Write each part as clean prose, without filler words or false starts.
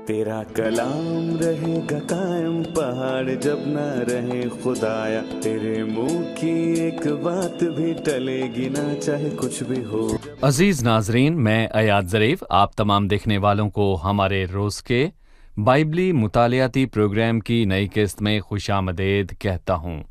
तेरा कलाम रहेगा कायम पहाड़ जब ना रहे खुदाया, तेरे मुंह की एक बात भी टलेगी ना चाहे कुछ भी हो। अजीज नाजरीन, मैं अयाद ज़रीफ आप तमाम देखने वालों को हमारे रोज़ के बाइबली मुतालियाती प्रोग्राम की नई किस्त में खुशामदीद कहता हूँ।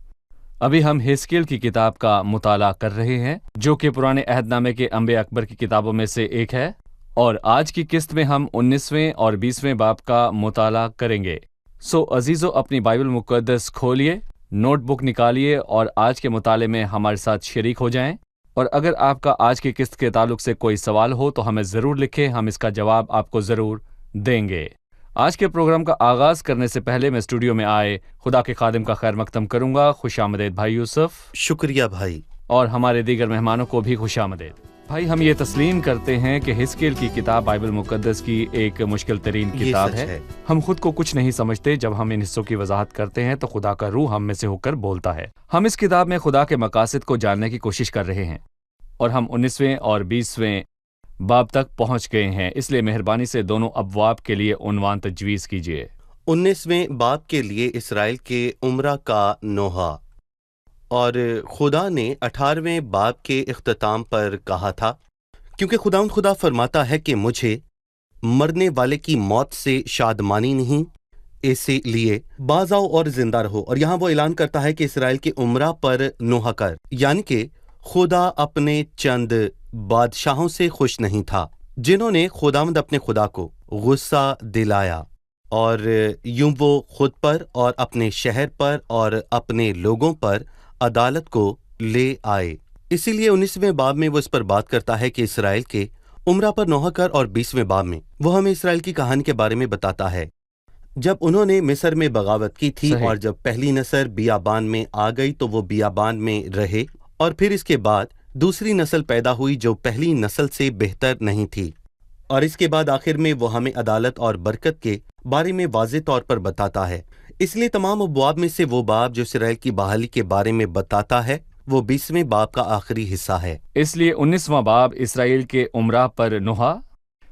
अभी हम हिस्कियल की किताब का मुताला कर रहे हैं, जो कि पुराने अहदनामे के अंबे अकबर की किताबों में से एक है, और आज की किस्त में हम 19वें और 20वें बाब का मुताला करेंगे। सो अजीज़ों, अपनी बाइबल मुक़द्दस खोलिए, नोटबुक निकालिए और आज के मुताले में हमारे साथ शरीक हो जाएं। और अगर आपका आज की किस्त के ताल्लुक से कोई सवाल हो तो हमें ज़रूर लिखें, हम इसका जवाब आपको ज़रूर देंगे। आज के प्रोग्राम का आगाज़ करने से पहले मैं स्टूडियो में आए खुदा के खादिम का खैर मकदम करूंगा। खुशामदीद भाई यूसुफ। शुक्रिया भाई। और हमारे दीगर मेहमानों को भी खुशामदीद। भाई, हम ये तस्लीम करते हैं कि हिस्कियल की किताब बाइबल मुक़द्दस की एक मुश्किल तरीन किताब है। हम खुद को कुछ नहीं समझते। जब हम इन हिस्सों की वजाहत करते हैं तो खुदा का रूह हम में से होकर बोलता है। हम इस किताब में खुदा के मकासद को जानने की कोशिश कर रहे हैं और हम 19वें और 20वें बाब तक पहुंच गए हैं। इसलिए मेहरबानी से दोनों अबवाब के लिए उन्वान तजवीज़ कीजिए। 19वें बाब के लिए इसराइल के उम्रा का नोहा। और खुदा ने 18वें बाब के इख्तिताम पर कहा था, क्योंकि खुदा फरमाता है कि मुझे मरने वाले की मौत से शादमानी नहीं, इसीलिए बाज आओ और जिंदा रहो। और यहाँ वो ऐलान करता है कि इसराइल के उम्रा पर नोहा कर, यानी कि खुदा अपने चंद बादशाहों से खुश नहीं था जिन्होंने खुदावंद अपने खुदा को गुस्सा दिलाया, और यूं वो खुद पर और अपने शहर पर और अपने लोगों पर अदालत को ले आए। इसीलिए 19वें बाब में वो इस पर बात करता है कि इसराइल के उम्रा पर नोहा कर, और 20वें बाब में वो हमें इसराइल की कहानी के बारे में बताता है जब उन्होंने मिस्र में बगावत की थी और जब पहली नस्ल बियाबान में आ गई तो वो बियाबान में रहे, और फिर इसके बाद दूसरी नस्ल पैदा हुई जो पहली नस्ल से बेहतर नहीं थी, और इसके बाद आखिर में वो हमें अदालत और बरकत के बारे में वाज़ेह तौर पर बताता है। इसलिए तमाम अबवाब में से वो बाब जो इसराइल की बहाली के बारे में बताता है वो 20वें बाब का आखिरी हिस्सा है। इसलिए 19वां बाब इसराइल के उम्रा पर नोहा,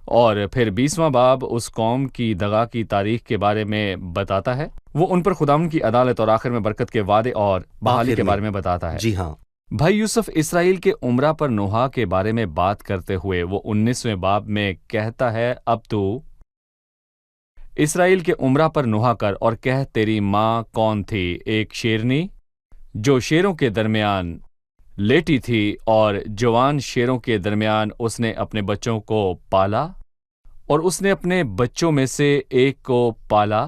और फिर 20वां बाब उस कौम की दगा की तारीख के बारे में बताता है। वो उन पर खुदावंद की अदालत और आखिर में बरकत के वादे और बहाली के बारे में बताता है। जी हाँ भाई यूसुफ, इसराइल के उम्रा पर नोहा के बारे में बात करते हुए वो 19वें बाब में कहता है, अब तू इसराइल के उम्रा पर नोहा कर और कह, तेरी माँ कौन थी? एक शेरनी जो शेरों के दरमियान लेटी थी, और जवान शेरों के दरमियान उसने अपने बच्चों को पाला, और उसने अपने बच्चों में से एक को पाला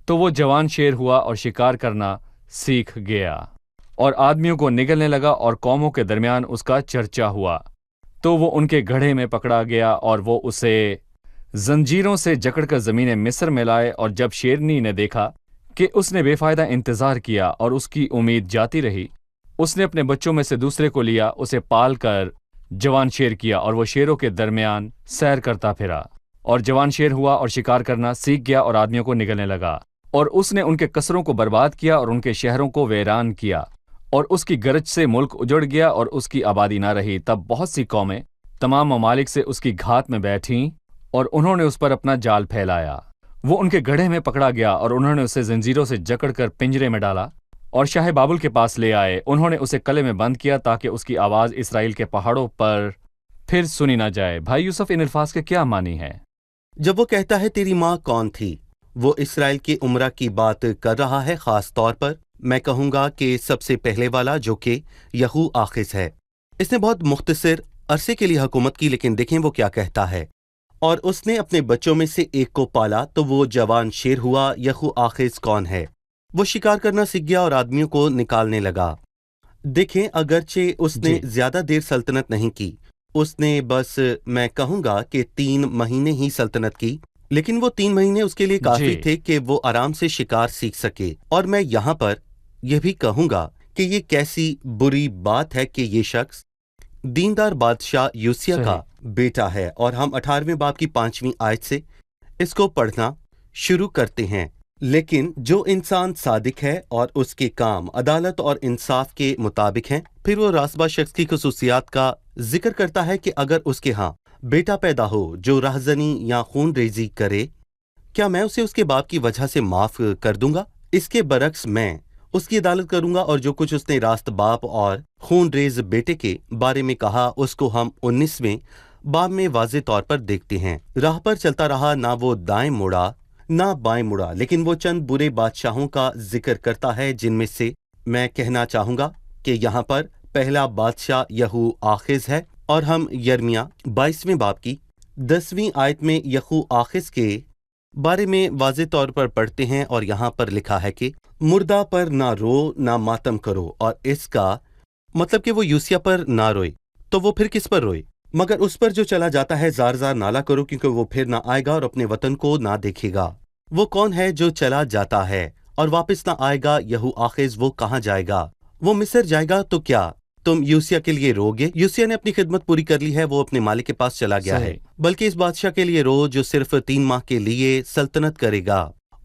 तो वो जवान शेर हुआ और शिकार करना सीख गया, और आदमियों को निगलने लगा, और कौमों के दरमियान उसका चर्चा हुआ। तो वो उनके गड्ढे में पकड़ा गया, और वो उसे जंजीरों से जकड़कर ज़मीन मिस्र में लाए। और जब शेरनी ने देखा कि उसने बेफ़ायदा इंतज़ार किया और उसकी उम्मीद जाती रही, उसने अपने बच्चों में से दूसरे को लिया, उसे पाल कर जवान शेर किया, और वो शेरों के दरमियान सैर करता फिरा, और जवान शेर हुआ और शिकार करना सीख गया, और आदमियों को निगलने लगा। और उसने उनके कसरों को बर्बाद किया और उनके शहरों को वीरान किया, और उसकी गरज से मुल्क उजड़ गया और उसकी आबादी ना रही। तब बहुत सी कौमें तमाम ममालिक से उसकी घात में बैठीं, और उन्होंने उस पर अपना जाल फैलाया। वो उनके गड्ढे में पकड़ा गया, और उन्होंने उसे जंजीरों से जकड़कर पिंजरे में डाला और शाह बाबुल के पास ले आए। उन्होंने उसे कले में बंद किया ताकि उसकी आवाज़ इसराइल के पहाड़ों पर फिर सुनी ना जाए। भाई यूसुफ, इन अल्फाज के क्या मानी है? जब वो कहता है तेरी माँ कौन थी, वो इसराइल के उम्रा की बात कर रहा है। खास तौर पर मैं कहूँगा कि सबसे पहले वाला जो कि यहू आखिस है। इसने बहुत मुख्तसर अरसे के लिए हुकूमत की, लेकिन देखें वो क्या कहता है, और उसने अपने बच्चों में से एक को पाला तो वो जवान शेर हुआ। यहू आखिस कौन है? वो शिकार करना सीख गया और आदमियों को निकालने लगा। देखें, अगरचे उसने ज्यादा देर सल्तनत नहीं की, उसने बस मैं कहूँगा कि 3 महीने ही सल्तनत की, लेकिन वो 3 महीने उसके लिए काफी थे कि वो आराम से शिकार सीख सके। और मैं यहाँ पर यह भी कहूँगा कि ये कैसी बुरी बात है कि ये शख्स दीनदार बादशाह यूसिया का बेटा है। और हम 18वें बाब की 5वीं आयत से इसको पढ़ना शुरू करते हैं। लेकिन जो इंसान सादिक है और उसके काम अदालत और इंसाफ के मुताबिक हैं, फिर वो रासबा शख्स की खुसूसियात का जिक्र करता है कि अगर उसके यहाँ बेटा पैदा हो जो राहजनी या खून रेजी करे کیا میں اسے اس کے باپ کی وجہ سے معاف کر دوں گا؟ اس کے برعکس میں اس کی عدالت کروں گا، اور جو کچھ اس نے راست باپ اور خون ریز بیٹے کے بارے میں کہا اس کو ہم 19ویں باب میں واضح طور پر دیکھتے ہیں۔ راہ پر چلتا رہا، نہ وہ دائیں مڑا نہ بائیں مڑا، لیکن وہ چند برے بادشاہوں کا ذکر کرتا ہے، جن میں سے میں کہنا چاہوں گا کہ یہاں پر پہلا بادشاہ یہو آخز ہے، اور ہم یرمیا 22ویں باب کی 10ویں آیت میں یہو آخز کے بارے میں واضح طور پر پڑھتے ہیں، اور یہاں پر لکھا ہے کہ مردہ پر نہ رو نہ ماتم کرو، اور اس کا مطلب کہ وہ یوسیہ پر نہ روئے، تو وہ پھر کس پر روئے؟ مگر اس پر جو چلا جاتا ہے، زار زار نالا کرو، کیونکہ وہ پھر نہ آئے گا اور اپنے وطن کو نہ دیکھے گا۔ وہ کون ہے جو چلا جاتا ہے اور واپس نہ آئے گا؟ یہو آخز وہ کہاں جائے گا؟ وہ مصر جائے گا۔ تو کیا تم یوسیہ کے لیے رو گے؟ یوسیہ نے اپنی خدمت پوری کر لی ہے، وہ اپنے مالک کے پاس چلا گیا ہے، بلکہ اس بادشاہ کے لیے رو جو صرف 3 ماہ کے لیے سلطنت کرے گا،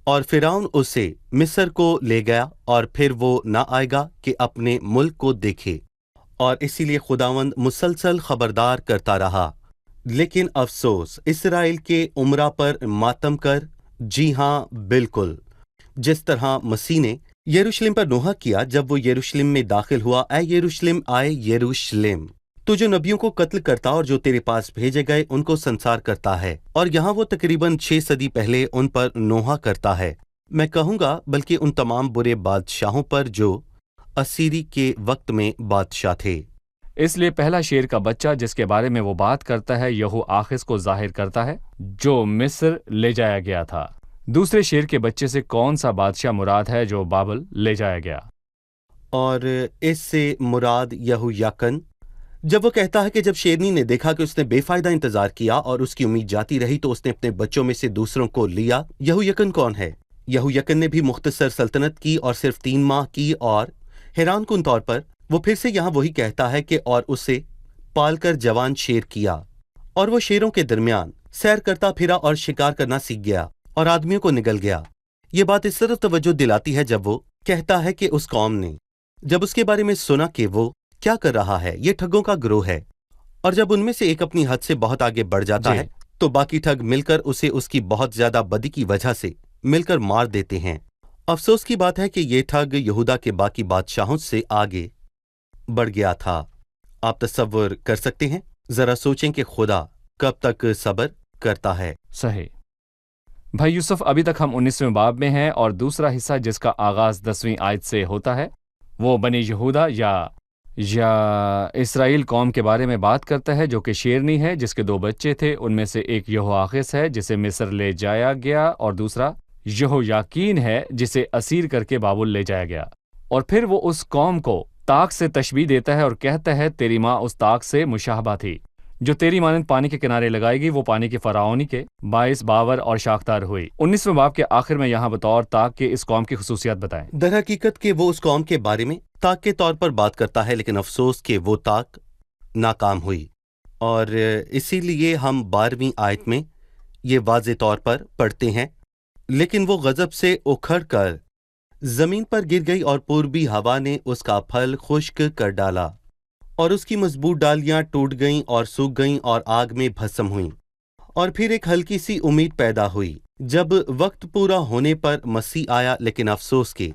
اور فرعون اسے مصر کو لے گیا، اور پھر وہ نہ آئے گا کہ اپنے ملک کو دیکھے، اور اسی لیے خداوند مسلسل خبردار کرتا رہا۔ لیکن افسوس اسرائیل کے عمرہ پر ماتم کر، جی ہاں بالکل، جس طرح مسیح نے یروشلم پر نوحہ کیا جب وہ یروشلم میں داخل ہوا۔ اے یروشلم، آئے یروشلم، تو جو نبیوں کو قتل کرتا اور جو تیرے پاس بھیجے گئے ان کو سنسار کرتا ہے، اور یہاں وہ تقریباً 6 صدی پہلے ان پر نوحہ کرتا ہے، میں کہوں گا بلکہ ان تمام برے بادشاہوں پر جو اسیری کے وقت میں بادشاہ تھے۔ اس لیے پہلا شیر کا بچہ جس کے بارے میں وہ بات کرتا ہے یہو آخز کو ظاہر کرتا ہے جو مصر لے جایا گیا تھا۔ دوسرے شیر کے بچے سے کون سا بادشاہ مراد ہے جو بابل لے جایا گیا؟ اور اس سے مراد یہو یاکن، جب وہ کہتا ہے کہ جب شیرنی نے دیکھا کہ اس نے بے فائدہ انتظار کیا اور اس کی امید جاتی رہی تو اس نے اپنے بچوں میں سے دوسروں کو لیا۔ یہو یکن کون ہے؟ یہو یکن نے بھی مختصر سلطنت کی اور صرف 3 ماہ کی، اور حیران کن طور پر وہ پھر سے یہاں وہی کہتا ہے کہ اور اسے پال کر جوان شیر کیا، اور وہ شیروں کے درمیان سیر کرتا پھرا اور شکار کرنا سیکھ گیا اور آدمیوں کو نگل گیا۔ یہ بات اس طرح توجہ دلاتی ہے جب وہ کہتا ہے کہ اس قوم نے جب اس کے بارے میں سنا کہ وہ کیا کر رہا ہے، یہ ٹھگوں کا گروہ ہے، اور جب ان میں سے ایک اپنی حد سے بہت آگے بڑھ جاتا ہے تو باقی ٹھگ مل کر اسے اس کی بہت زیادہ بدی کی وجہ سے مل کر مار دیتے ہیں۔ افسوس کی بات ہے کہ یہ ٹھگ یہودا کے باقی بادشاہوں سے آگے بڑھ گیا تھا۔ آپ تصور کر سکتے ہیں؟ ذرا سوچیں کہ خدا کب تک صبر کرتا ہے۔ صحیح بھائی یوسف، ابھی تک ہم 19ویں باب میں ہیں، اور دوسرا حصہ جس کا آغاز 10ویں آیت سے ہوتا ہے وہ بنی یہودا یا اسرائیل قوم کے بارے میں بات کرتا ہے جو کہ شیرنی ہے، جس کے 2 بچے تھے، ان میں سے ایک یہوآخز ہے جسے مصر لے جایا گیا، اور دوسرا یہویاکین ہے جسے اسیر کر کے بابل لے جایا گیا۔ اور پھر وہ اس قوم کو طاق سے تشبیہ دیتا ہے اور کہتا ہے تیری ماں اس طاق سے مشابہ تھی جو تیری مانند پانی کے کنارے لگائے گی، وہ پانی کی فراونی کے باعث باور اور شاختار ہوئی۔ 19ویں باب کے آخر میں یہاں بطور طاق کے اس قوم کی خصوصیات بتائیں۔ در حقیقت کہ وہ اس قوم کے بارے میں طاق کے طور پر بات کرتا ہے، لیکن افسوس کہ وہ طاق ناکام ہوئی، اور اسی لیے ہم 12ویں آیت میں یہ واضح طور پر پڑھتے ہیں، لیکن وہ غضب سے اکھڑ کر زمین پر گر گئی اور پوربی ہوا نے اس کا پھل خشک کر ڈالا، اور اس کی مضبوط ڈالیاں ٹوٹ گئیں اور سوکھ گئیں اور آگ میں بھسم ہوئیں۔ اور پھر ایک ہلکی سی امید پیدا ہوئی جب وقت پورا ہونے پر مسیح آیا، لیکن افسوس کہ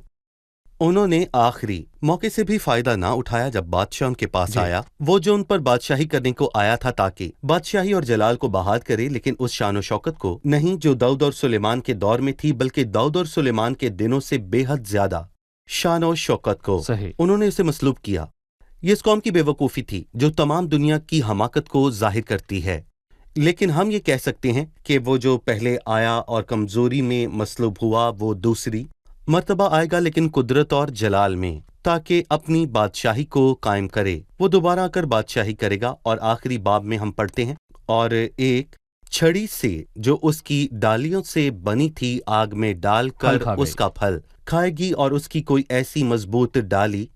انہوں نے آخری موقع سے بھی فائدہ نہ اٹھایا جب بادشاہ ان کے پاس آیا، وہ جو ان پر بادشاہی کرنے کو آیا تھا تاکہ بادشاہی اور جلال کو بحال کرے، لیکن اس شان و شوکت کو نہیں جو داؤد اور سلیمان کے دور میں تھی، بلکہ داؤد اور سلیمان کے دنوں سے بے حد زیادہ شان و شوکت کو انہوں نے اسے مسلوب کیا۔ یہ اس قوم کی بے وقوفی تھی جو تمام دنیا کی حماقت کو ظاہر کرتی ہے، لیکن ہم یہ کہہ سکتے ہیں کہ وہ جو پہلے آیا اور کمزوری میں مسلوب ہوا، وہ دوسری مرتبہ آئے گا، لیکن قدرت اور جلال میں، تاکہ اپنی بادشاہی کو قائم کرے۔ وہ دوبارہ آ کر بادشاہی کرے گا، اور آخری باب میں ہم پڑھتے ہیں، اور ایک چھڑی سے جو اس کی ڈالیوں سے بنی تھی آگ میں ڈال کر اس کا پھل کھائے گی، اور اس کی کوئی ایسی مضبوط ڈالی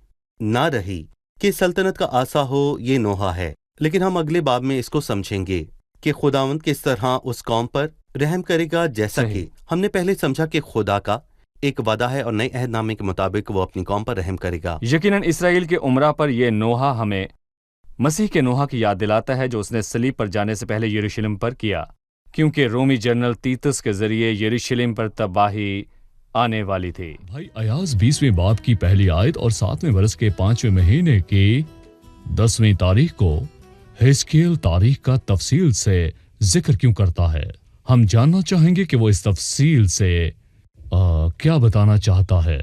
نہ رہی کہ سلطنت کا آسا ہو۔ یہ نوحہ ہے، لیکن ہم اگلے باب میں اس کو سمجھیں گے کہ خداوند کس طرح اس قوم پر رحم کرے گا، جیسا کہ ہم نے پہلے سمجھا کہ خدا کا ایک وعدہ ہے اور نئے عہد نامے کے مطابق وہ اپنی قوم پر رحم کرے گا۔ یقیناً اسرائیل کے عمرہ پر یہ نوحہ ہمیں مسیح کے نوحہ کی یاد دلاتا ہے جو اس نے صلیب پر جانے سے پہلے یروشلم پر کیا۔ क्योंकि रोमी जनरल तीतस के जरिए यरूशलेम पर तबाही आने वाली थी। भाई अयाज 20वें बाब की पहली आयत और 7वें वर्ष के 5वें महीने की 10वीं तारीख को हिजकिय्याह तारीख का तफसील से जिक्र क्यों करता है? हम जानना चाहेंगे कि वो इस तफसील से क्या बताना चाहता है।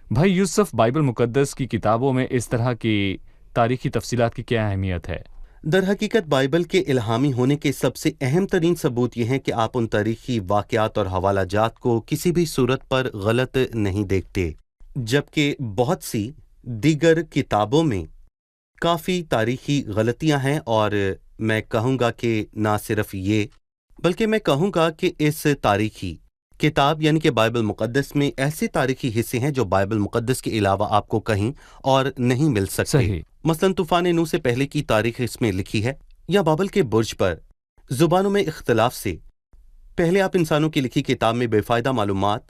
भाई यूसुफ, बाइबल मुकद्दस की किताबों में इस तरह की तारीखी तफसीलात की क्या अहमियत है? दर हकीकत बाइबल के इल्हामी होने के सबसे अहम तरीन सबूत ये हैं कि आप उन तारीखी वाक़यात और हवाला जात को किसी भी सूरत पर गलत नहीं देखते, जबकि बहुत सी दीगर किताबों में काफ़ी तारीखी गलतियां हैं। और मैं कहूँगा कि ना सिर्फ ये, बल्कि मैं कहूँगा कि इस तारीखी किताब यानी कि बाइबल मुकद्दस में ऐसे तारीखी हिस्से हैं जो बाइबल मुकद्दस के अलावा आपको कहीं और नहीं मिल सकते। सही। मसलन तूफान नूह से पहले की तारीख इसमें लिखी है, या बाबल के बुर्ज पर जुबानों में इख्तलाफ से पहले आप इंसानों की लिखी किताब में बेफायदा मालूमात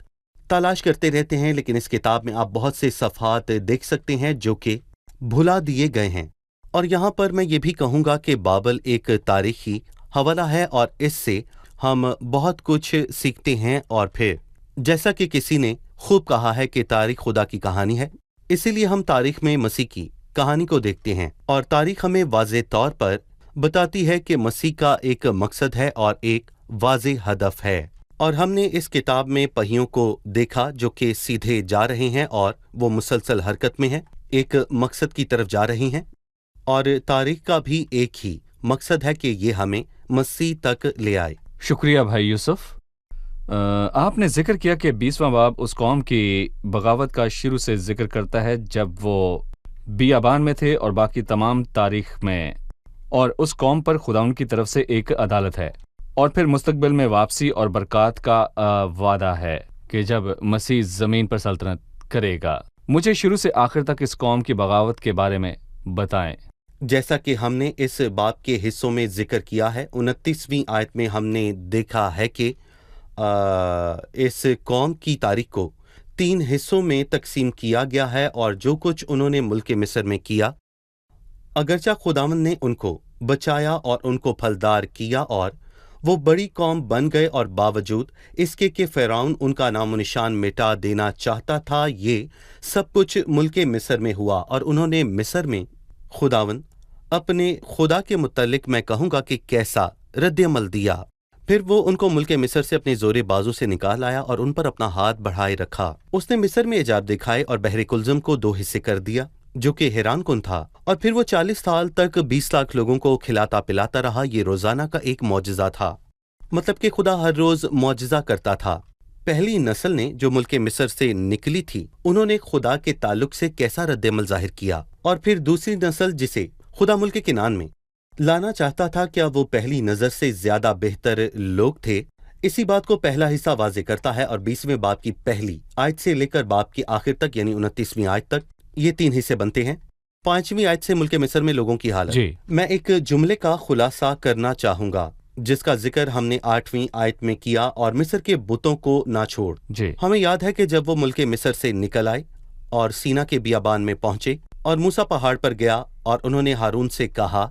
तलाश करते रहते हैं, लेकिन इस किताब में आप बहुत से सफ़हात देख सकते हैं जो कि भुला दिए गए हैं। और यहाँ पर मैं ये भी कहूँगा कि बाइबल एक तारीखी हवाला है और इससे हम बहुत कुछ सीखते हैं। और फिर जैसा कि किसी ने खूब कहा है कि तारीख खुदा की कहानी है, इसीलिए हम तारीख में मसीह की कहानी को देखते हैं। और तारीख हमें वाज़े तौर पर बताती है कि मसीह का एक मकसद है और एक वाज़े हदफ है। और हमने इस किताब में पहियों को देखा जो कि सीधे जा रहे हैं और वो मुसलसल हरकत में हैं, एक मकसद की तरफ जा रही हैं। और तारीख का भी एक ही मकसद है कि ये हमें मसीह तक ले आए। शुक्रिया भाई यूसुफ। आपने जिक्र किया कि 20वां बाब उस कौम की बगावत का शुरू से जिक्र करता है जब वो बियाबान में थे और बाकी तमाम तारीख में, और उस कौम पर खुदाउन की तरफ से एक अदालत है, और फिर मुस्तकबिल में वापसी और बरक़ात का वादा है कि जब मसीह ज़मीन पर सल्तनत करेगा। मुझे शुरू से आखिर तक इस कौम की बगावत के बारे में बताएं। जैसा कि हमने इस बाब के हिस्सों में जिक्र किया है, 29वीं आयत में हमने देखा है कि इस कौम की तारीख को 3 हिस्सों में तकसीम किया गया है। और जो कुछ उन्होंने मुल्क मिस्र में किया, अगरचा खुदावंद ने उनको बचाया और उनको फलदार किया और वो बड़ी कौम बन गए, और बावजूद इसके कि फ़िरौन उनका नामो निशान मिटा देना चाहता था, ये सब कुछ मुल्क मिस्र में हुआ। और उन्होंने मिस्र में खुदावंद अपने खुदा के मुतल्लिक मैं कहूँगा कि कैसा रद्द-ए-अमल दिया। फिर वो उनको मुल्क मिस्र से अपने जोरे बाजू से निकाल आया और उन पर अपना हाथ बढ़ाए रखा। उसने मिस्र में इजाब दिखाए और बहरे कुलज़म को 2 हिस्से कर दिया, जो कि हैरान कुन था। और फिर वो 40 साल तक 20 लाख लोगों को खिलाता पिलाता रहा। ये रोजाना का एक मौजज़ा था, मतलब कि खुदा हर रोज मौजज़ा करता था। पहली नस्ल ने जो मुल्क मिस्र से निकली थी, उन्होंने खुदा के ताल्लुक से कैसा रद्द-ए-अमल जाहिर किया। और फिर दूसरी नस्ल जिसे खुदा मुल्क किनान में लाना चाहता था, क्या वो पहली नजर से ज्यादा बेहतर लोग थे? इसी बात को पहला हिस्सा वाजे करता है। और 20वें बाब की पहली आयत से लेकर बाब की आखिर तक यानी 29वीं आयत तक ये 3 हिस्से बनते हैं। 5वीं आयत से मुल्क मिस्र में लोगों की हालत। मैं एक जुमले का खुलासा करना चाहूंगा जिसका जिक्र हमने 8वीं आयत में किया, और मिस्र के बुतों को ना छोड़। हमें याद है कि जब वो मुल्क मिस्र से निकल आए और सीना के बियाबान में पहुंचे और मूसा पहाड़ पर गया और उन्होंने हारून से कहा,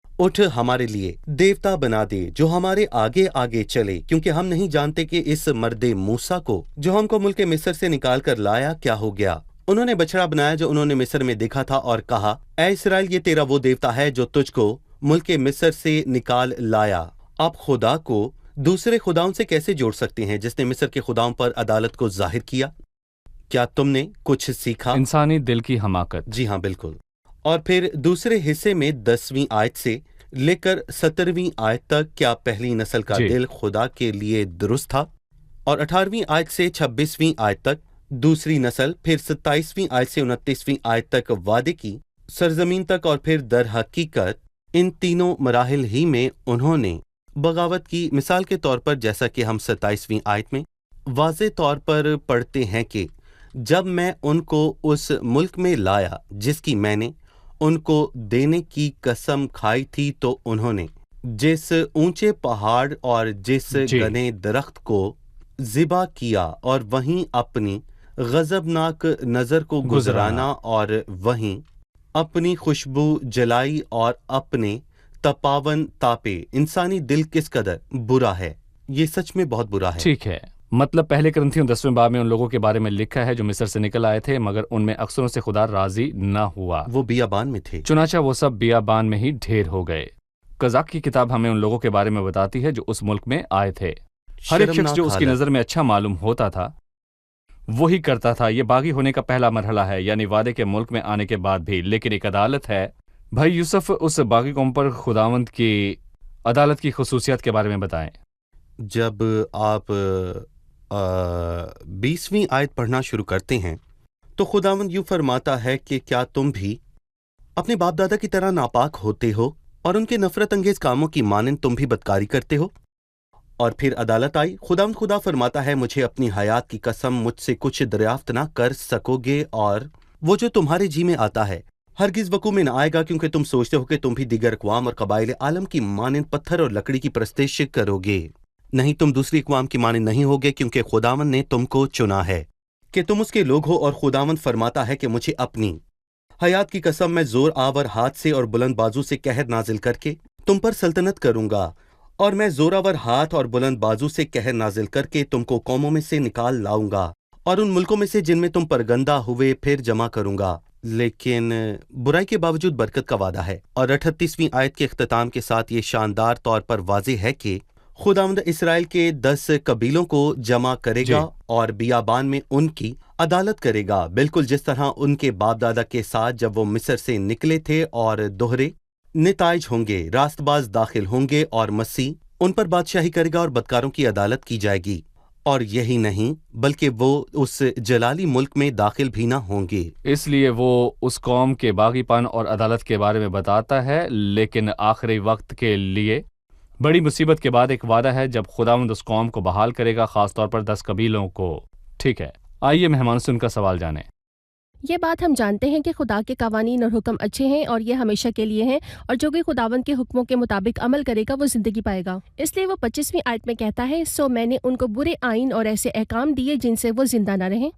उठ हमारे लिए देवता बना दे जो हमारे आगे आगे चले, क्योंकि हम नहीं जानते कि इस मर्दे मूसा को जो हमको मुल्क मिस्र से निकाल कर लाया क्या हो गया। उन्होंने बछड़ा बनाया जो उन्होंने मिस्र में देखा था और कहा, ऐ इस्राएल, ये तेरा वो देवता है जो तुझको मुल्क मिस्र से निकाल लाया। आप खुदा को दूसरे खुदाओं से कैसे जोड़ सकते हैं जिसने मिस्र के खुदाओं पर अदालत को जाहिर किया? क्या तुमने कुछ सीखा? इंसानी दिल की हमाकत। जी हाँ, बिल्कुल। और फिर दूसरे हिस्से में 10वीं आयत से लेकर 17वीं आयत तक, क्या पहली नस्ल का दिल खुदा के लिए दुरुस्त था? और 18वीं आयत से 26वीं आयत तक दूसरी नस्ल, फिर 27वीं आयत से 29वीं आयत तक वादे की सरजमीन तक, और फिर दर हकीकत इन तीनों मराहिल ही में उन्होंने बगावत की। मिसाल के तौर पर जैसा कि हम 27वीं आयत में वाज़े तौर पर पढ़ते हैं कि जब मैं उनको उस मुल्क में लाया जिसकी मैंने उनको देने की कसम खाई थी, तो उन्होंने जिस ऊंचे पहाड़ और जिस घने दरख्त को ज़िबा किया और वहीं अपनी गजबनाक नज़र को गुजराना और वहीं अपनी खुशबू जलाई और अपने तपावन तापे, इंसानी दिल किस कदर बुरा है, ये सच में बहुत बुरा है। ठीक है, मतलब पहले करंथियों 10वें बाब में उन लोगों के बारे में लिखा है जो मिस्र से निकल आए थे, मगर उनमें अक्सरों से खुदा राजी न हुआ। वो बियाबान में थे। चुनाचा वो सब बियाबान में ही ढेर हो गए। कज़ाक की किताब हमें उन लोगों के बारे में बताती है जो उस मुल्क में आए थे। हर एक शख्स जो उसकी नज़र में अच्छा मालूम होता था वही करता था। ये बागी होने का पहला मरहला है, यानी वादे के मुल्क में आने के बाद भी। लेकिन एक अदालत है। भाई यूसुफ, उस बागी कौम पर खुदावंद की अदालत की खुसूसियत के बारे में बताएं। जब आप 20वीं आयत पढ़ना शुरू करते हैं तो खुदावंद यूं फरमाता है कि क्या तुम भी अपने बाप दादा की तरह नापाक होते हो और उनके नफरत अंगेज कामों की मानंद तुम भी बदकारी करते हो। और फिर अदालत आई। खुदावंद खुदा फरमाता है, मुझे अपनी हयात की कसम, मुझसे कुछ दरियाफ्त ना कर सकोगे, और वो जो तुम्हारे जी में आता है हरगिज वकू में न आएगा, क्योंकि तुम सोचते हो कि तुम भी दिगर अक़वाम और कबाइल आलम की मानंद पत्थर और लकड़ी की परस्तिश करोगे। नहीं, तुम दूसरी अक़वाम की मानंद नहीं होगे, क्योंकि खुदावंद ने तुमको चुना है कि तुम उसके लोग हो। और खुदावंद फरमाता है कि मुझे अपनी हयात की कसम, मैं जोर आवर हाथ से और बुलंद बाजू से कहर नाजिल करके तुम पर सल्तनत करूंगा, और मैं जोरावर हाथ और बुलंद बाजू से कहर नाजिल करके तुमको कौमों में से निकाल लाऊंगा और उन मुल्कों में से जिनमें तुम परगंदा हुए फिर जमा करूंगा। लेकिन बुराई के बावजूद बरकत का वादा है। और 38वीं आयत के इख्तिताम के साथ ये शानदार तौर पर वाज़ेह है कि खुदावंद इसराइल के 10 कबीलों को जमा करेगा और बियाबान में उनकी अदालत करेगा, बिल्कुल जिस तरह उनके बाप दादा के साथ जब वो मिस्र से निकले थे। और दोहरे निताइज होंगे, रास्तबाज दाखिल होंगे और मसीह उन पर बादशाही करेगा और बदकारों की अदालत की जाएगी। और यही नहीं, बल्कि वो उस जलाली मुल्क में दाखिल भी ना होंगे। इसलिए वो उस कौम के बागीपन और अदालत के बारे में बताता है। लेकिन आखिरी वक्त के लिए बड़ी मुसीबत के बाद एक वादा है जब खुदावंद उस कौम को बहाल करेगा, खास तौर पर 10 कबीलों को। ठीक है, आइए मेहमान से उनका सवाल जानें। ये बात हम जानते हैं कि खुदा के कवानीन और हुक्म अच्छे हैं और ये हमेशा के लिए हैं, और जो कोई खुदावंद के हुक्मों के मुताबिक अमल करेगा वो जिंदगी पाएगा। इसलिए वो 25वीं आयत में कहता है, सो मैंने उनको बुरे आइन और ऐसे अहकाम दिए जिनसे वो जिंदा न रहें।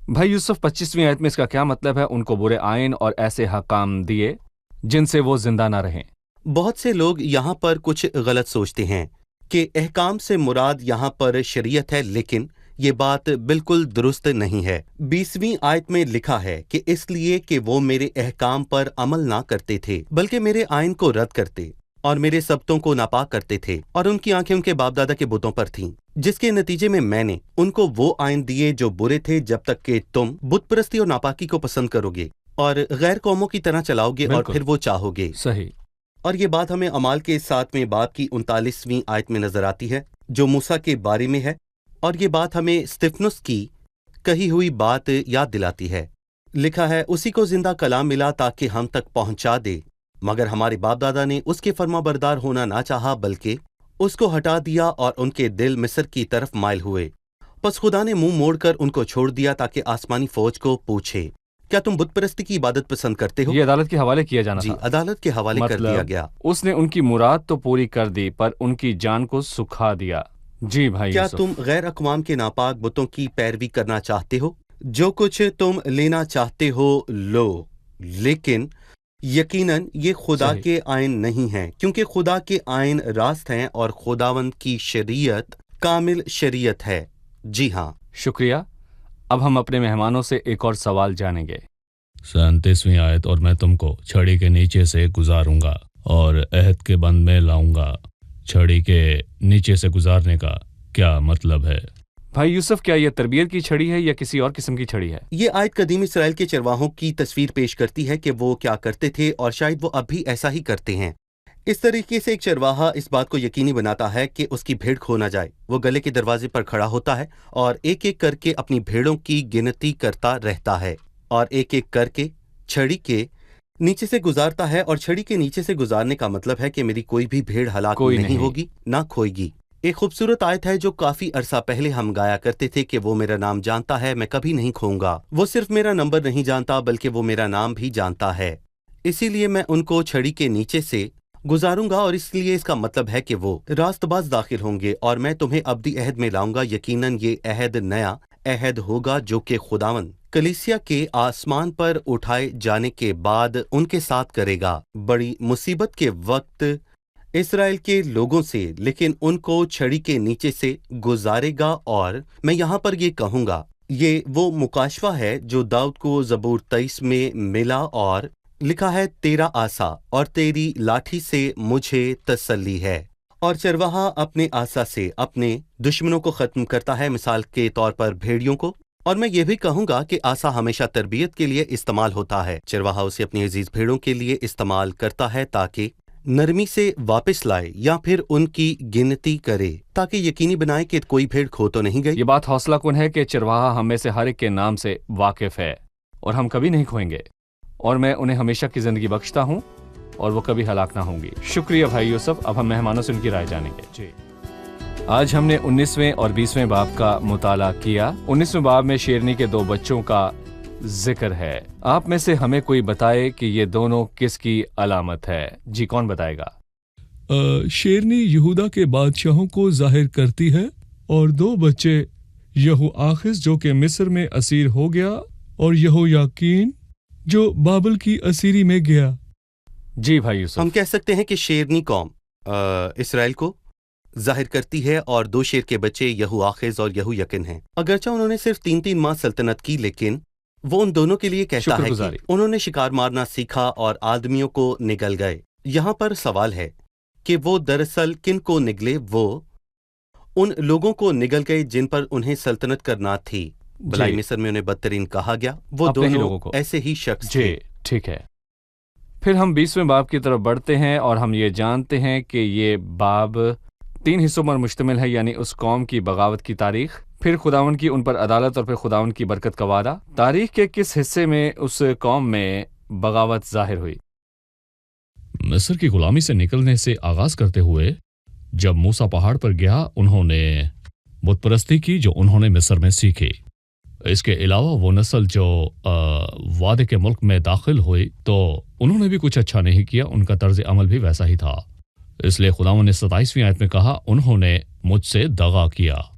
भाई यूसुफ, 25वीं आयत में इसका क्या मतलब है? उनको बुरे आइन और ऐसे हकाम दिए जिनसे वो जिंदा ना रहें। बहुत से लोग यहाँ पर कुछ गलत सोचते हैं कि अहकाम से मुराद यहाँ पर शरीयत है, लेकिन ये बात बिल्कुल दुरुस्त नहीं है। 20वीं आयत में लिखा है कि इसलिए कि वो मेरे अहकाम पर अमल ना करते थे, बल्कि मेरे आइन को रद्द करते और मेरे सब्तों को नापाक करते थे, और उनकी आंखें उनके बाप दादा के बुतों पर थीं, जिसके नतीजे में मैंने उनको वो आइन दिए जो बुरे थे, जब तक कि तुम बुत परस्ती और नापाकी को पसंद करोगे और गैर कौमों की तरह चलाओगे और फिर वो चाहोगे। सही। और ये बात हमें अमाल के 7वें बाब की 39वीं आयत में नजर आती है जो मूसा के बारे में है, और ये बात हमें स्तिफनुस की कही हुई बात याद दिलाती है। लिखा है, उसी को जिंदा कलाम मिला ताकि हम तक पहुंचा दे, मगर हमारे बाप दादा ने उसके फरमाबरदार होना ना चाहा, बल्कि उसको हटा दिया और उनके दिल मिस्र की तरफ माइल हुए। बस खुदा ने मुंह मोड़कर उनको छोड़ दिया ताकि आसमानी फौज को पूछे, क्या तुम बुत परस्ती की इबादत पसंद करते हो? ये अदालत के हवाले किया जाना जी, था। अदालत के हवाले कर दिया गया। उसने उनकी मुराद तो पूरी कर दी, पर उनकी जान को सुखा दिया। जी भाई क्या यूसुफ। तुम गैर अक़वाम के नापाक बुतों की पैरवी करना चाहते हो? जो कुछ तुम लेना चाहते हो लो, लेकिन यकीनन ये खुदा सही। के आइन नहीं हैं, क्योंकि खुदा के आइन रास्त हैं और खुदावंद की शरीयत कामिल शरीयत है। जी हाँ, शुक्रिया। अब हम अपने मेहमानों से एक और सवाल जानेंगे। 37वीं आयत, और मैं तुमको छड़ी के नीचे से गुजारूंगा और अहद के बंद में लाऊंगा। छड़ी के नीचे से गुजारने का क्या मतलब है? भाई यूसुफ, क्या यह तरबियत की छड़ी है या किसी और किस्म की छड़ी है? ये आयत कदीम इसराइल के चरवाहों की तस्वीर पेश करती है कि वो क्या करते थे, और शायद वो अब भी ऐसा ही करते हैं। इस तरीके से एक चरवाहा इस बात को यकीनी बनाता है कि उसकी भेड़ खो ना जाए। वो गले के दरवाजे पर खड़ा होता है और एक एक करके अपनी भेड़ों की गिनती करता रहता है, और एक एक करके छड़ी के नीचे से गुजारता है। और छड़ी के नीचे से गुजारने का मतलब है कि मेरी कोई भी भेड़ हलाक नहीं होगी, ना खोएगी। एक खूबसूरत आयत है जो काफी अरसा पहले हम गाया करते थे कि वो मेरा नाम जानता है, मैं कभी नहीं खोऊंगा। वो सिर्फ मेरा नंबर नहीं जानता, बल्कि वो मेरा नाम भी जानता है। इसीलिए मैं उनको छड़ी के नीचे से गुजारूंगा, और इसलिए इसका मतलब है कि वो रास्तबाज दाखिल होंगे और मैं तुम्हें अब्दी अहद में लाऊंगा। यकीनन ये अहद नया अहद होगा जो कि खुदावन कलीसिया के आसमान पर उठाए जाने के बाद उनके साथ करेगा। बड़ी मुसीबत के वक्त इसराइल के लोगों से, लेकिन उनको छड़ी के नीचे से गुजारेगा। और मैं यहाँ पर ये कहूँगा, ये वो मुकाशवा है जो दाऊद को ज़बूर 23 में मिला और लिखा है, तेरा आसा और तेरी लाठी से मुझे तसल्ली है। और चरवाहा अपने आसा से अपने दुश्मनों को ख़त्म करता है, मिसाल के तौर पर भेड़ियों को। और मैं ये भी कहूँगा कि आसा हमेशा तरबियत के लिए इस्तेमाल होता है। चरवाहा उसे अपनी अजीज भेड़ों के लिए इस्तेमाल करता है ताकि नरमी से वापस लाए या फिर उनकी गिनती करे, ताकि यकीनी बनाए कि कोई भेड़ खो तो नहीं गई। ये बात हौसला कुन है कि चरवाहा हम में से हर एक के नाम से वाकिफ है और हम कभी नहीं खोएंगे, और मैं उन्हें हमेशा की जिंदगी बख्शता हूँ और वो कभी हलाक ना होंगी। शुक्रिया भाई यूसुफ। अब हम मेहमानों से उनकी राय जानेंगे। जी, आज हमने 19वें और 20वें बाब का मुताला किया। 19वें बाब में शेरनी के 2 बच्चों का जिक्र है। आप में से हमें कोई बताए कि ये दोनों किसकी अलामत है? जी, कौन बताएगा? शेरनी यहूदा के बादशाहों को जाहिर करती है और 2 बच्चे यहू आखिस जो कि मिस्र में असीर हो गया और यहू याकीन जो बाबल की असीरी में गया। जी भाई यूसुफ। हम कह सकते हैं कि शेरनी कौम इसराइल को जाहिर करती है और 2 शेर के बच्चे यहू आखिज और यहू यकिन हैं। अगरचे उन्होंने सिर्फ 3-3 माह सल्तनत की, लेकिन वो उन दोनों के लिए कहता है कि उन्होंने शिकार मारना सीखा और आदमियों को निगल गए। यहाँ पर सवाल है कि वो दरअसल किन को निगले? वो उन लोगों को निगल गए जिन पर उन्हें सल्तनत करना थी। भलाई मिस्र में उन्हें बदतरीन कहा गया। वो दोनों लोगों को ऐसे ही शख्स थे। ठीक है। फिर हम 20वें बाब की तरफ बढ़ते हैं और हम ये जानते हैं कि ये बाब 3 हिस्सों पर मुश्तमिल है, यानी उस कौम की बगावत की तारीख, फिर खुदावन की उन पर अदालत और फिर खुदावन की बरकत का वादा। तारीख के किस हिस्से में उस कौम में बगावत जाहिर हुई? मिस्र की गुलामी से निकलने से आगाज करते हुए जब मूसा पहाड़ पर गया, उन्होंने बुत परस्ती की जो उन्होंने मिस्र में सीखी। इसके अलावा वो नस्ल जो वादे के मुल्क में दाखिल हुई तो उन्होंने भी कुछ अच्छा नहीं किया, उनका तर्ज अमल भी वैसा ही था। इसलिए खुदावंद ने 27वीं आयत में कहा, उन्होंने मुझसे दगा किया,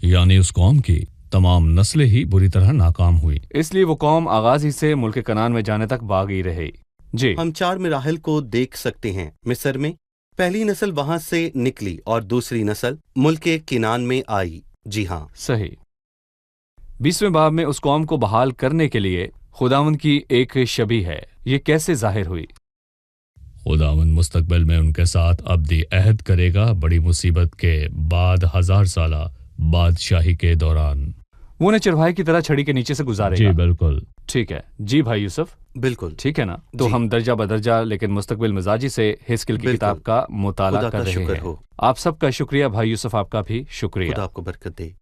यानी उस कौम की तमाम नस्लें ही बुरी तरह नाकाम हुई। इसलिए वो कौम आगाज ही से मुल्क कनान में जाने तक बागी रही। जी, हम 4 मराहल को देख सकते हैं। मिस्र में पहली नस्ल वहां से निकली और दूसरी नस्ल मुल्क किनान में आई। जी हाँ, सही। 20वें बाब में उस कौम को बहाल करने के लिए खुदावंद की एक शबी है। ये कैसे जाहिर हुई? खुदावंद मुस्तकबिल में उनके साथ अब्दी अहद करेगा, बड़ी मुसीबत के बाद 1000 साला बादशाही के दौरान। वो उन्हें चरवाहे की तरह छड़ी के नीचे से गुजारेगा। जी बिल्कुल ठीक है। जी भाई यूसुफ। बिल्कुल ठीक है ना? तो हम दर्जा बदर्जा लेकिन मुस्तकबिल मिजाजी से हिस्किल की किताब का मुताला कर रहे हैं। आप सबका शुक्रिया भाई यूसुफ, आपका भी शुक्रिया। खुदा आपको बरकत दे।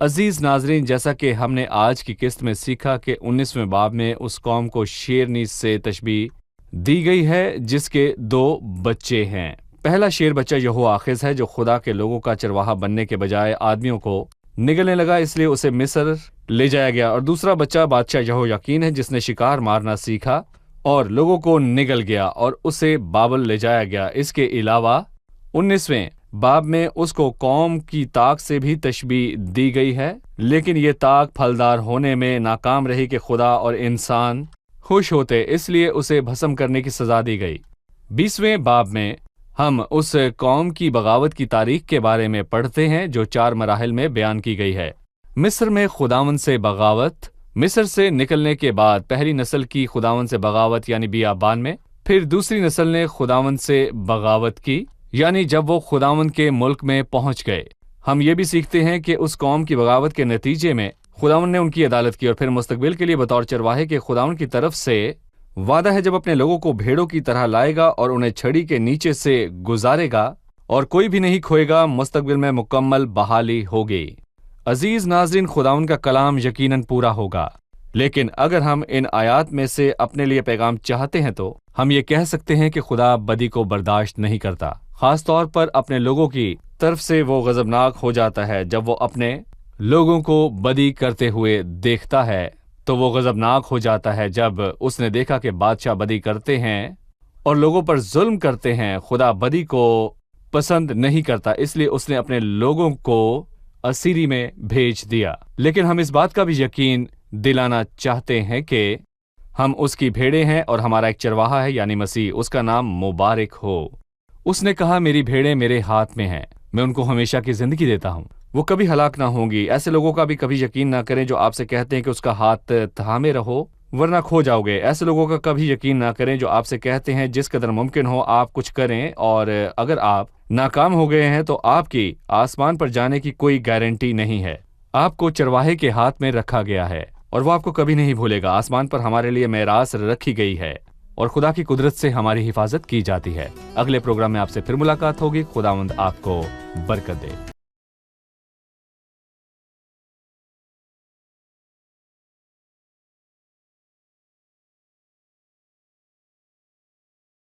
अजीज नाजरीन, जैसा कि हमने आज की किस्त में सीखा कि 19वें बाब में उस कौम को शेरनी से तशबीह दी गई है जिसके 2 बच्चे हैं। पहला शेर बच्चा यहू आखिज है जो खुदा के लोगों का चरवाहा बनने के बजाय आदमियों को निगलने लगा, इसलिए उसे मिस्र ले जाया गया। और दूसरा बच्चा बादशाह यहू यकीन है जिसने शिकार मारना सीखा और लोगों को निगल गया और उसे बाबल ले जाया गया। इसके अलावा 19वें बाब में उसको कौम की ताक से भी तशबीह दी गई है, लेकिन ये ताक फलदार होने में नाकाम रही कि खुदा और इंसान खुश होते, इसलिए उसे भस्म करने की सजा दी गई। 20वें बाब में हम उस कौम की बगावत की तारीख के बारे में पढ़ते हैं जो 4 मराहिल में बयान की गई है। मिस्र में खुदावन से बगावत, मिस्र से निकलने के बाद पहली नस्ल की खुदावन से बगावत यानी बियाबान में, फिर दूसरी नस्ल ने खुदावन से बगावत की यानी जब वो खुदावन के मुल्क में पहुंच गए। हम ये भी सीखते हैं कि उस कौम की बगावत के नतीजे में खुदावन ने उनकी अदालत की और फिर मुस्तकबिल के लिए बतौर चरवाहे के खुदावन की तरफ से वादा है जब अपने लोगों को भेड़ों की तरह लाएगा और उन्हें छड़ी के नीचे से गुजारेगा और कोई भी नहीं खोएगा। मुस्तकबिल में मुकम्मल बहाली होगी। अजीज नाजरीन, खुदावन का कलाम यकीनन पूरा होगा, लेकिन अगर हम इन आयात में से अपने लिए पैगाम चाहते हैं तो हम ये कह सकते हैं कि खुदा बदी को बर्दाश्त नहीं करता। खास तौर पर अपने लोगों की तरफ से वो गजबनाक हो जाता है। जब वो अपने लोगों को बदी करते हुए देखता है तो वो गजबनाक हो जाता है। जब उसने देखा कि बादशाह बदी करते हैं और लोगों पर जुल्म करते हैं, खुदा बदी को पसंद नहीं करता, इसलिए उसने अपने लोगों को असीरी में भेज दिया। लेकिन हम इस बात का भी यकीन दिलाना चाहते हैं कि हम उसकी भेड़ें हैं और हमारा एक चरवाहा है यानी मसीह, उसका नाम मुबारक हो। उसने कहा, मेरी भेड़ें मेरे हाथ में हैं, मैं उनको हमेशा की जिंदगी देता हूँ, वो कभी हलाक ना होंगी। ऐसे लोगों का भी कभी यकीन ना करें जो आपसे कहते हैं कि उसका हाथ थामे रहो वरना खो जाओगे। ऐसे लोगों का कभी यकीन ना करें जो आपसे कहते हैं जिस कदर मुमकिन हो आप कुछ करें, और अगर आप नाकाम हो गए हैं तो आपकी आसमान पर जाने की कोई गारंटी नहीं है। आपको चरवाहे के हाथ में रखा गया है और वो आपको कभी नहीं भूलेगा। आसमान पर हमारे लिए मेरास रखी गई है और खुदा की कुदरत से हमारी हिफाजत की जाती है। अगले प्रोग्राम में आपसे फिर मुलाकात होगी। खुदावंद आपको बरकत दे।